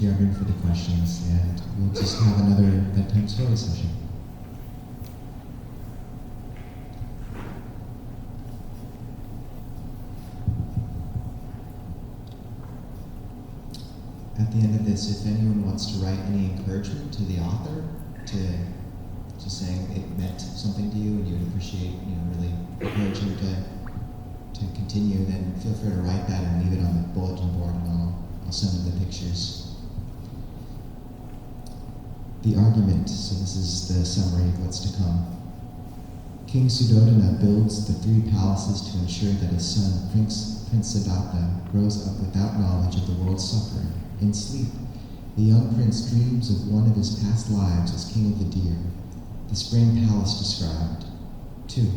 Gerben for the questions, and we'll just have another bedtime story session. At the end of this, if anyone wants to write any encouragement to the author, to saying it meant something to you and you would appreciate, really encourage him to continue, then feel free to write that and leave it on the bulletin board, and I'll send him the pictures. The argument, so this is the summary of what's to come. King Suddhodana builds the 3 palaces to ensure that his son, Prince Siddhartha, grows up without knowledge of the world's suffering. In sleep, the young prince dreams of one of his past lives as king of the deer, the spring palace described. 2.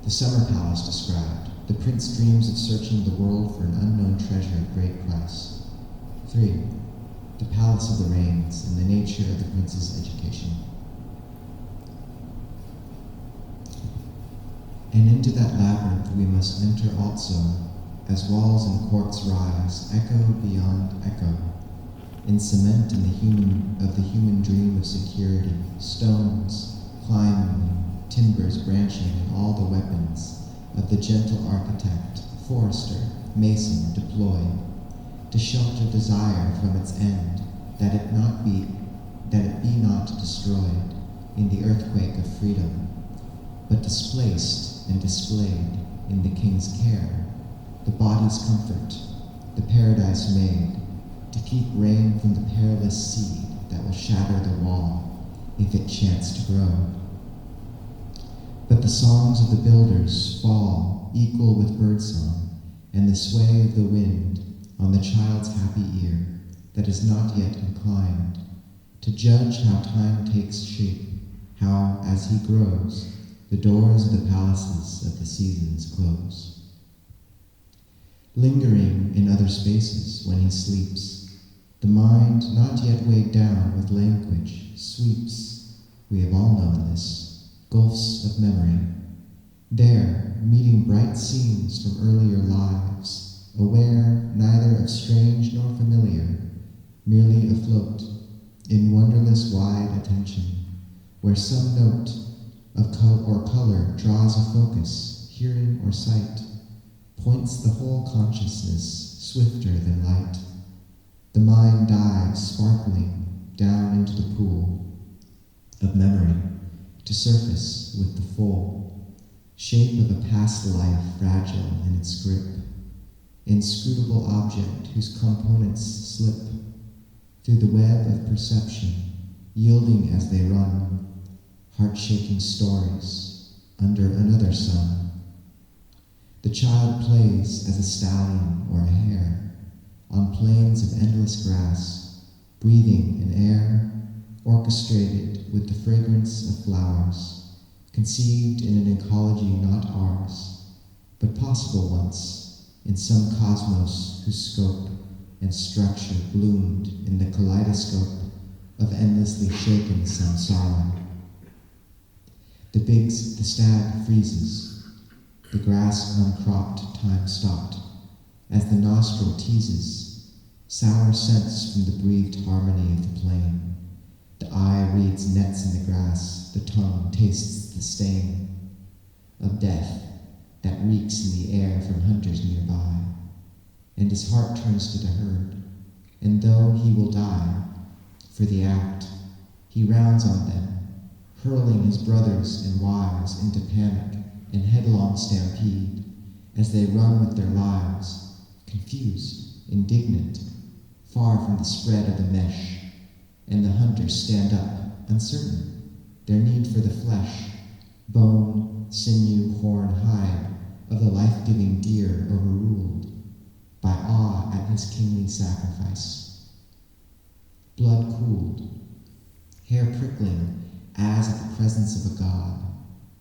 The summer palace described. The prince dreams of searching the world for an unknown treasure of great price. 3. The palace of the rains and the nature of the prince's education. And into that labyrinth we must enter also, as walls and courts rise, echo beyond echo, in cement of the human dream of security, stones climbing, timbers branching, and all the weapons of the gentle architect, forester, mason deployed, to shelter desire from its end, that it be not destroyed in the earthquake of freedom, but displaced and displayed in the king's care, the body's comfort, the paradise made, to keep rain from the perilous seed that will shatter the wall if it chance to grow. But the songs of the builders fall equal with birdsong, and the sway of the wind on the child's happy ear that is not yet inclined to judge how time takes shape, how, as he grows, the doors of the palaces of the seasons close. Lingering in other spaces when he sleeps, the mind not yet weighed down with language sweeps, we have all known this, gulfs of memory, there meeting bright scenes from earlier lives, aware neither of strange nor familiar, merely afloat in wonderless wide attention, where some note of color draws a focus, hearing or sight, points the whole consciousness swifter than light. The mind dives sparkling down into the pool of memory to surface with the full shape of a past life fragile in its grip, inscrutable object whose components slip through the web of perception, yielding as they run, heart-shaking stories under another sun. The child plays as a stallion or a hare on plains of endless grass, breathing in air orchestrated with the fragrance of flowers, conceived in an ecology not ours, but possible once in some cosmos whose scope and structure bloomed in the kaleidoscope of endlessly shaken samsara. The stag freezes, the grass uncropped, time stopped, as the nostril teases, sour scents from the breathed harmony of the plain. The eye reads nets in the grass, the tongue tastes the stain of death that reeks in the air from hunters nearby, and his heart turns to the herd, and though he will die for the act, he rounds on them, hurling his brothers and wives into panic and headlong stampede as they run with their lives, confused, indignant, far from the spread of the mesh, and the hunters stand up, uncertain, their need for the flesh, bone, sinew, horn, hide of the life-giving deer overruled by awe at his kingly sacrifice. Blood cooled, hair prickling as at the presence of a god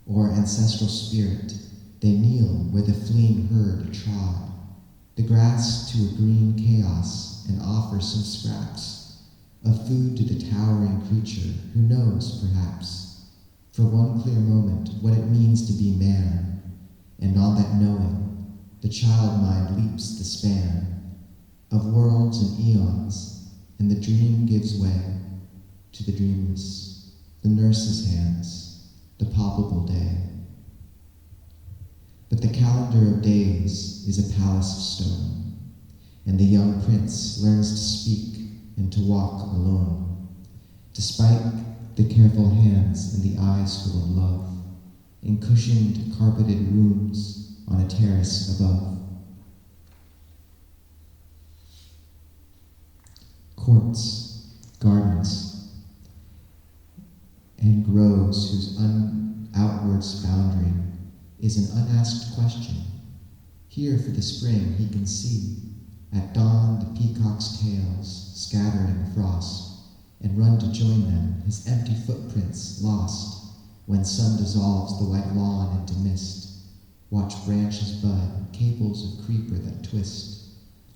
or ancestral spirit, they kneel where the fleeing herd trod the grass to a green chaos and offer some scraps of food to the towering creature who knows, perhaps, for one clear moment what it means to be man, and on that knowing, the child mind leaps the span of worlds and eons, and the dream gives way to the dreamless, the nurse's hands, the palpable day. But the calendar of days is a palace of stone, and the young prince learns to speak and to walk alone, despite the careful hands and the eyes full of love, in cushioned, carpeted rooms on a terrace above. Courts, gardens, and groves whose outwards boundary is an unasked question. Here for the spring he can see, at dawn the peacock's tails scatter in the frost, and run to join them, his empty footprints lost, when sun dissolves the white lawn into mist. Watch branches bud, cables of creeper that twist,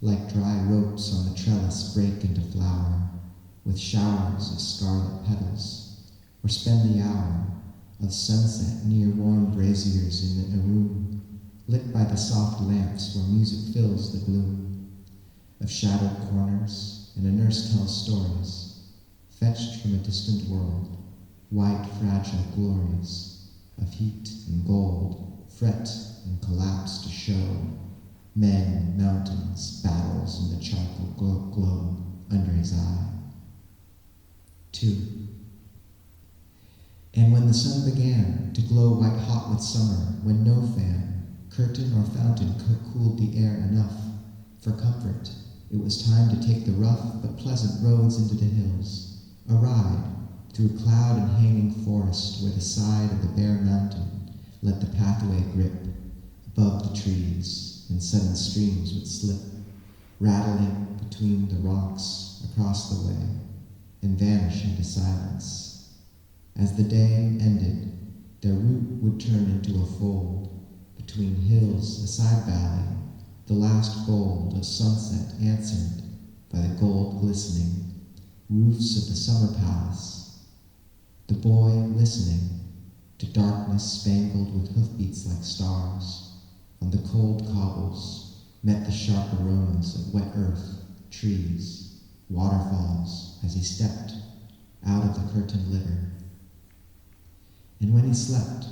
like dry ropes on the trellis break into flower, with showers of scarlet petals, or spend the hour of sunset near warm braziers in a room, lit by the soft lamps where music fills the gloom, of shadowed corners, and a nurse tells stories, fetched from a distant world, white fragile glories, of heat and gold, fret and collapse to show, men, mountains, battles in the charcoal globe under his eye. 2. And when the sun began to glow white hot with summer, when no fan, curtain or fountain cooled the air enough for comfort, it was time to take the rough but pleasant roads into the hills, a ride through cloud and hanging forest where the side of the bare mountain let the pathway grip above the trees, and sudden streams would slip, rattling between the rocks across the way, and vanish into silence. As the day ended, their route would turn into a fold, between hills, a side valley, the last gold of sunset answered by the gold glistening roofs of the summer palace. The boy listening to darkness spangled with hoofbeats like stars, on the cold cobbles met the sharp aromas of wet earth, trees, waterfalls as he stepped out of the curtained litter. And when he slept,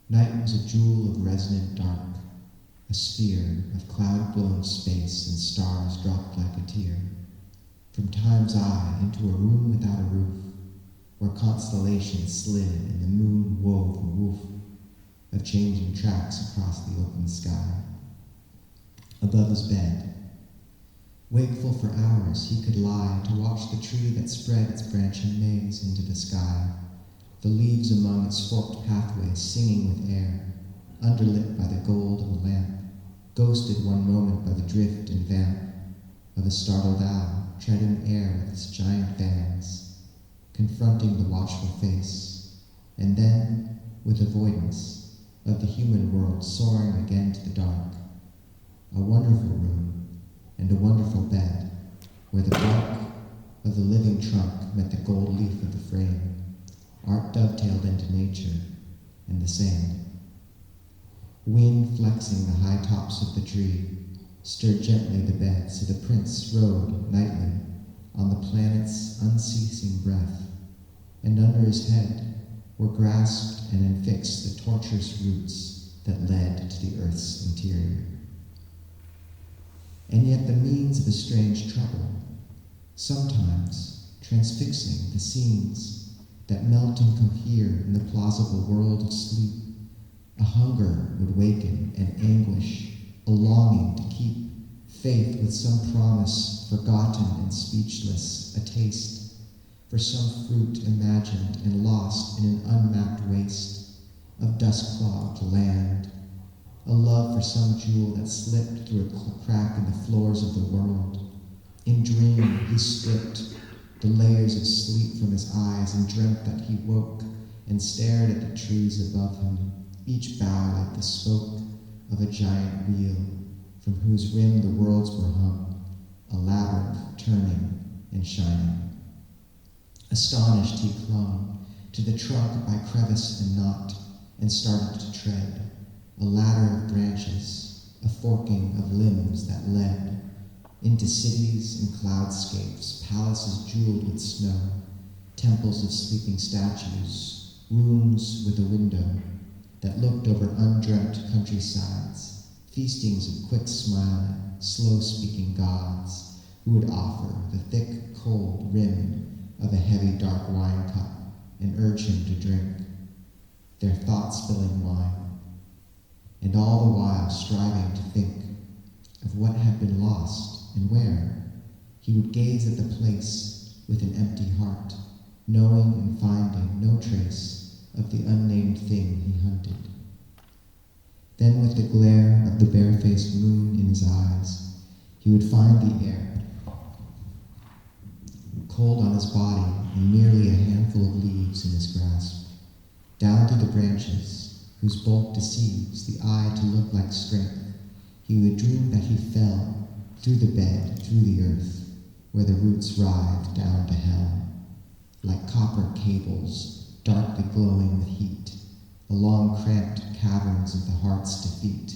night was a jewel of resonant dark, a sphere of cloud-blown space, and stars dropped like a tear from time's eye into a room without a roof, where constellations slid and the moon wove a woof of changing tracks across the open sky. Above his bed, wakeful for hours, he could lie to watch the tree that spread its branching maze into the sky, the leaves among its forked pathways singing with air, underlit by the gold of a lamp, ghosted one moment by the drift and vamp of a startled owl treading air with its giant fangs, confronting the watchful face, and then, with avoidance of the human world soaring again to the dark, a wonderful room and a wonderful bed, where the bark of the living trunk met the gold leaf of the frame, art dovetailed into nature and the sand. Wind flexing the high tops of the tree stirred gently the bed, so the prince rode nightly on the planet's unceasing breath, and under his head were grasped and infixed the tortuous roots that led to the earth's interior. And yet the means of a strange trouble, sometimes transfixing the scenes that melt and cohere in the plausible world of sleep, a hunger would waken, an anguish, a longing to keep faith with some promise forgotten and speechless, a taste for some fruit imagined and lost in an unmapped waste of dust-clogged land, a love for some jewel that slipped through a crack in the floors of the world. In dream he stripped the layers of sleep from his eyes and dreamt that he woke and stared at the trees above him, each bough like the spoke of a giant wheel, from whose rim the worlds were hung, a labyrinth turning and shining. Astonished he clung to the trunk by crevice and knot, and started to tread a ladder of branches, a forking of limbs that led into cities and cloudscapes, palaces jeweled with snow, temples of sleeping statues, rooms with a window that looked over undreamt countrysides, feastings of quick-smiling, slow-speaking gods who would offer the thick, cold rim of a heavy, dark wine cup and urge him to drink, their thought-spilling wine, and all the while striving to think of what had been lost and where. He would gaze at the place with an empty heart, knowing and finding no trace of the unnamed thing he hunted. Then with the glare of the barefaced moon in his eyes, he would find the air cold on his body and merely a handful of leaves in his grasp. Down through the branches, whose bulk deceives the eye to look like strength, he would dream that he fell through the bed, through the earth, where the roots writhed down to hell, like copper cables, darkly glowing with heat, along cramped caverns of the heart's defeat,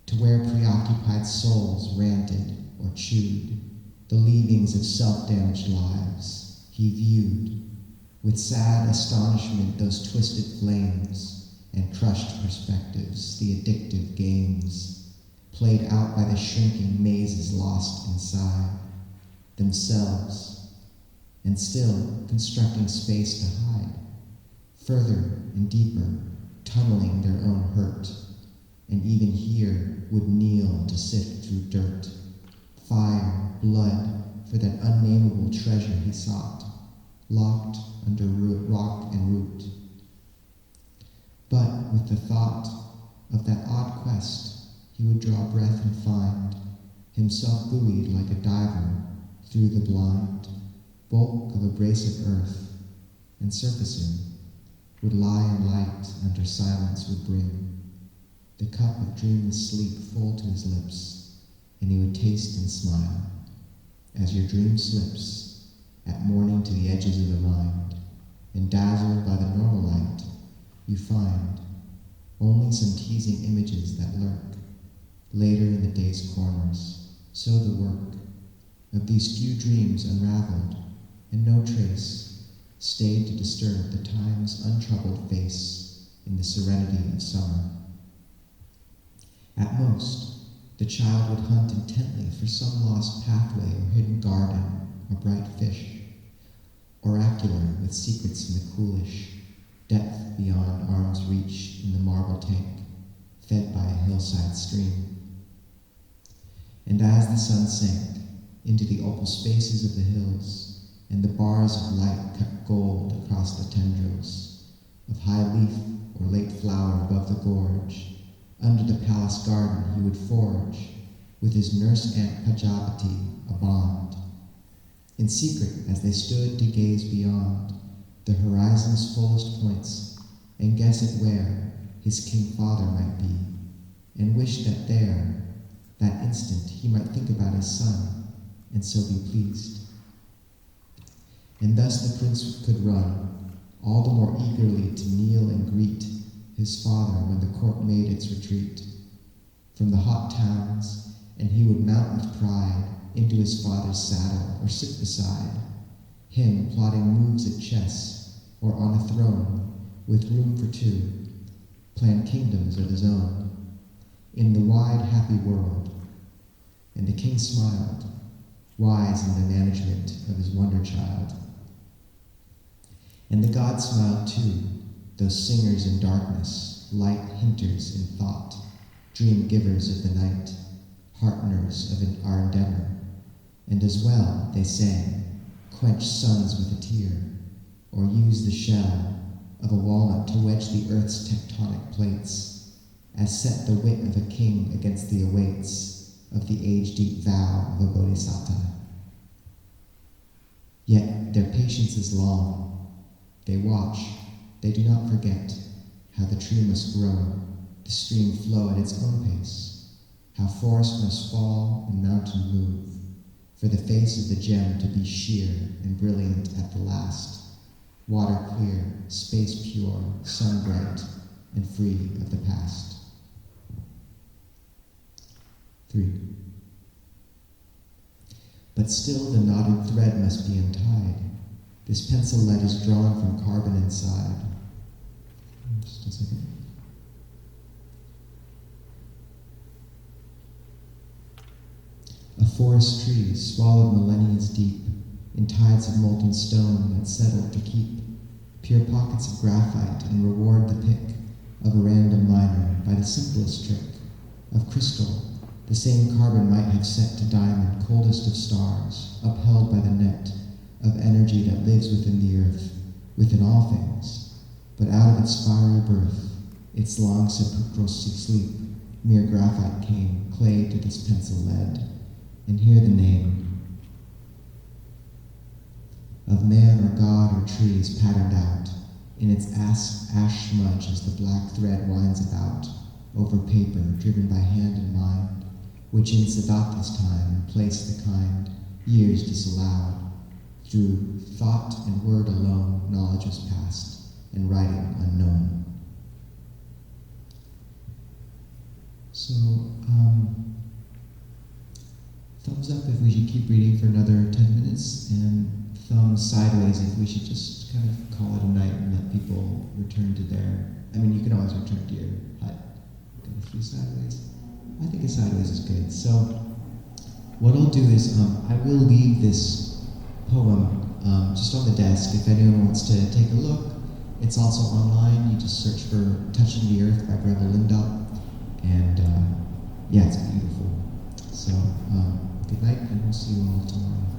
to where preoccupied souls ranted or chewed the leavings of self-damaged lives. He viewed with sad astonishment those twisted flames and crushed perspectives, the addictive games played out by the shrinking mazes lost inside themselves, and still constructing space to hide, further and deeper, tunneling their own hurt, and even here would kneel to sift through dirt, fire, blood, for that unnameable treasure he sought, locked under rock and root. But with the thought of that odd quest, he would draw breath and find himself buoyed like a diver through the blind bulk of abrasive earth, and surfacing would lie in light under silence would bring the cup of dreamless sleep full to his lips, and he would taste and smile as your dream slips at morning to the edges of the mind, and dazzled by the normal light, you find only some teasing images that lurk later in the day's corners. So the work of these few dreams unraveled, and no trace stayed to disturb the time's untroubled face in the serenity of summer. At most, the child would hunt intently for some lost pathway or hidden garden or bright fish, oracular with secrets in the coolish depth beyond arm's reach in the marble tank, fed by a hillside stream. And as the sun sank into the opal spaces of the hills, and the bars of light cut gold across the tendrils of high leaf or late flower above the gorge, under the palace garden he would forge with his nurse aunt Pajapati a bond, in secret as they stood to gaze beyond the horizon's fullest points, and guess at where his king father might be, and wish that there, that instant, he might think about his son, and so be pleased. And thus the prince could run, all the more eagerly to kneel and greet his father when the court made its retreat from the hot towns, and he would mount with pride into his father's saddle, or sit beside him plotting moves at chess, or on a throne with room for two, plan kingdoms of his own in the wide happy world. And the king smiled, wise in the management of his wonder child. And the gods smiled too, those singers in darkness, light hinters in thought, dream givers of the night, hearteners of our endeavor. And as well they sang, quench suns with a tear, or use the shell of a walnut to wedge the earth's tectonic plates, as set the wit of a king against the awaits of the age-deep vow of a bodhisattva. Yet their patience is long. They watch, they do not forget how the tree must grow, the stream flow at its own pace, how forest must fall and mountain move, for the face of the gem to be sheer and brilliant at the last, water clear, space pure, sun bright, and free of the past. 3. But still the knotted thread must be untied. This pencil lead is drawn from carbon inside. Just a second. A forest tree swallowed millennia deep in tides of molten stone that settled to keep pure pockets of graphite and reward the pick of a random miner by the simplest trick of crystal. The same carbon might have set to diamond, coldest of stars, upheld by the net of energy that lives within the earth, within all things. But out of its fiery birth, its long sepulchral sleep, mere graphite came, clay to this pencil lead. And hear the name of man or god or tree is patterned out in its ash smudge as the black thread winds about over paper driven by hand and mind, which in Siddhartha's time and place the kind years disallowed. Through thought and word alone, knowledge was passed, and writing unknown. So, thumbs up if we should keep reading for another 10 minutes, and thumbs sideways if we should just kind of call it a night and let people return to their, I mean, you can always return to your hut. Go through sideways. I think a sideways is good. So, what I'll do is, I will leave this poem just on the desk if anyone wants to take a look. It's also online. You just search for Touching the Earth by Breville Lindop. And yeah, it's beautiful. So good night, and we'll see you all tomorrow.